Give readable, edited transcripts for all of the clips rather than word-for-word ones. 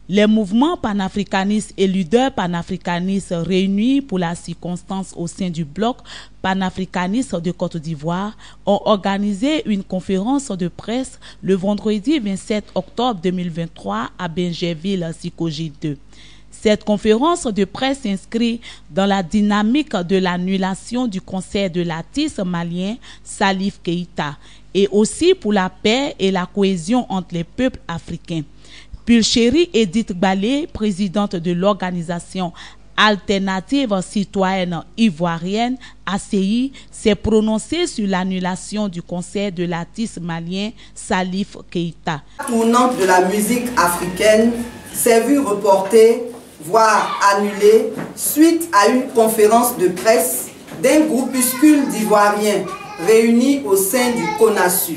Les mouvements panafricanistes et leaders panafricanistes réunis pour la circonstance au sein du bloc panafricaniste de Côte d'Ivoire ont organisé une conférence de presse le vendredi 27 octobre 2023 à Bingerville, Sikoji 2. Cette conférence de presse s'inscrit dans la dynamique de l'annulation du concert de l'artiste malien Salif Keïta et aussi pour la paix et la cohésion entre les peuples africains. Pulchérie Edith Balé, présidente de l'organisation Alternative citoyenne ivoirienne ACI, s'est prononcée sur l'annulation du concert de l'artiste malien Salif Keïta. La tournante de la musique africaine s'est vue reportée, voire annulée, suite à une conférence de presse d'un groupuscule d'Ivoiriens réunis au sein du CONASU.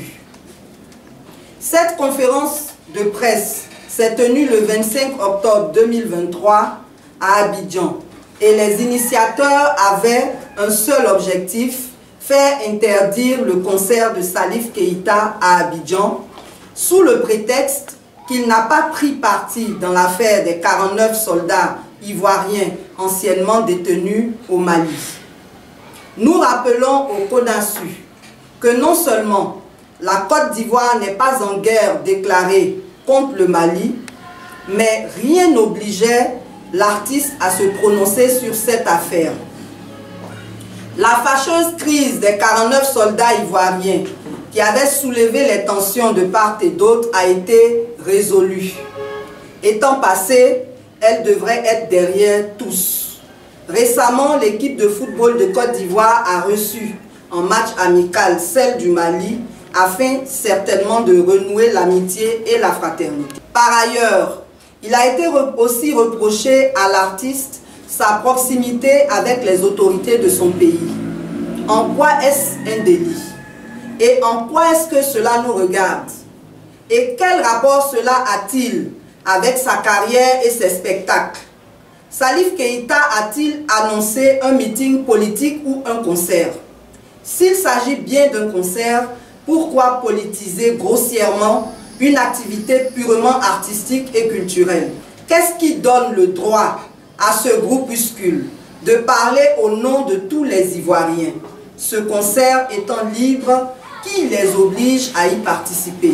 Cette conférence de presse s'est tenue le 25 octobre 2023 à Abidjan et les initiateurs avaient un seul objectif, faire interdire le concert de Salif Keïta à Abidjan sous le prétexte qu'il n'a pas pris parti dans l'affaire des 49 soldats ivoiriens anciennement détenus au Mali. Nous rappelons au CONASU que non seulement la Côte d'Ivoire n'est pas en guerre déclarée contre le Mali, mais rien n'obligeait l'artiste à se prononcer sur cette affaire. La fâcheuse crise des 49 soldats ivoiriens qui avait soulevé les tensions de part et d'autre a été résolue. Étant passée, elle devrait être derrière tous. Récemment, l'équipe de football de Côte d'Ivoire a reçu en match amical celle du Mali afin certainement de renouer l'amitié et la fraternité. Par ailleurs, il a été aussi reproché à l'artiste sa proximité avec les autorités de son pays. En quoi est-ce un délit? Et en quoi est-ce que cela nous regarde? Et quel rapport cela a-t-il avec sa carrière et ses spectacles? Salif Keïta a-t-il annoncé un meeting politique ou un concert? S'il s'agit bien d'un concert, pourquoi politiser grossièrement une activité purement artistique et culturelle? Qu'est-ce qui donne le droit à ce groupuscule de parler au nom de tous les Ivoiriens? Ce concert étant libre, qui les oblige à y participer?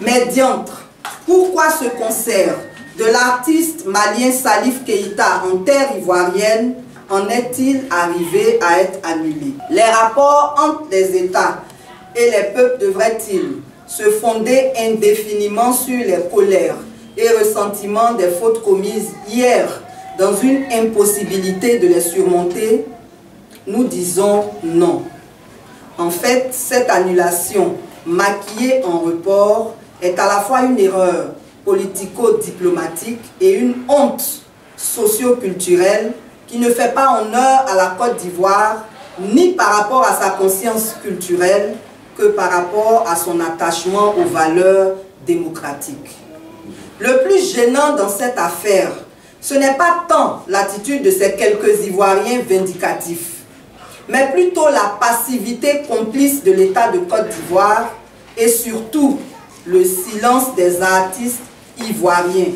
Mais diantre, pourquoi ce concert de l'artiste malien Salif Keïta en terre ivoirienne en est-il arrivé à être annulé? Les rapports entre les États et les peuples devraient-ils se fonder indéfiniment sur les colères et ressentiments des fautes commises hier dans une impossibilité de les surmonter? Nous disons non. En fait, cette annulation maquillée en report est à la fois une erreur politico-diplomatique et une honte socio-culturelle qui ne fait pas honneur à la Côte d'Ivoire, ni par rapport à sa conscience culturelle, que par rapport à son attachement aux valeurs démocratiques. Le plus gênant dans cette affaire, ce n'est pas tant l'attitude de ces quelques Ivoiriens vindicatifs, mais plutôt la passivité complice de l'État de Côte d'Ivoire et surtout le silence des artistes ivoiriens,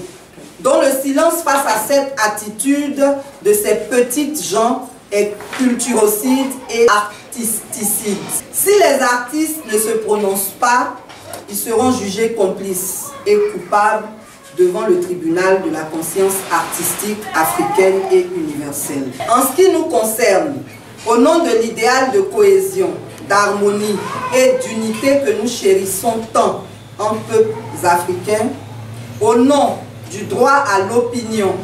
dont le silence face à cette attitude de ces petites gens est culturocide et artisticide. Si les artistes ne se prononcent pas, ils seront jugés complices et coupables devant le tribunal de la conscience artistique africaine et universelle. En ce qui nous concerne, au nom de l'idéal de cohésion, d'harmonie et d'unité que nous chérissons tant en peuples africains, au nom du droit à l'opinion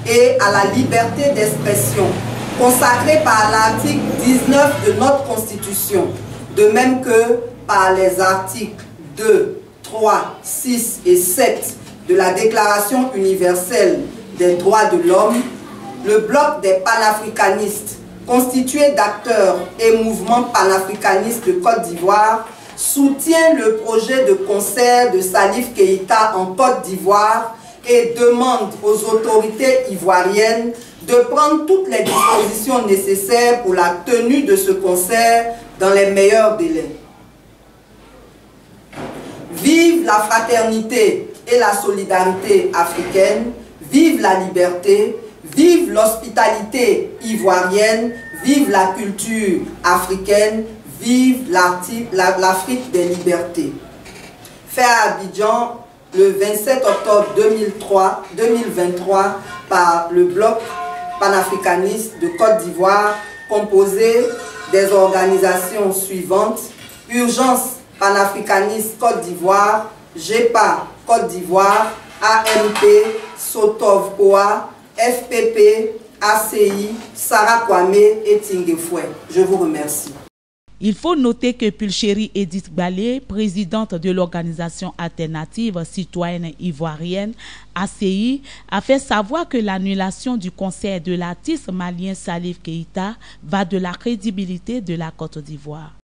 et à la liberté d'expression consacré par l'article 19 de notre Constitution, de même que par les articles 2, 3, 6 et 7 de la Déclaration universelle des droits de l'homme, le bloc des panafricanistes, constitué d'acteurs et mouvements panafricanistes de Côte d'Ivoire, soutient le projet de concert de Salif Keïta en Côte d'Ivoire et demande aux autorités ivoiriennes de prendre toutes les dispositions nécessaires pour la tenue de ce concert dans les meilleurs délais. Vive la fraternité et la solidarité africaine, vive la liberté, vive l'hospitalité ivoirienne, vive la culture africaine, vive l'Afrique des libertés. Fait à Abidjan le 27 octobre 2023 par le Bloc panafricaniste de Côte d'Ivoire, composé des organisations suivantes: Urgence panafricaniste Côte d'Ivoire, GEPA Côte d'Ivoire, AMP, Sotov-Oa, FPP, ACI, Sarah Kwame et Tinguefoué. Je vous remercie. Il faut noter que Pulchérie Edith Balé, présidente de l'organisation alternative citoyenne ivoirienne ACI, a fait savoir que l'annulation du concert de l'artiste malien Salif Keïta va de la crédibilité de la Côte d'Ivoire.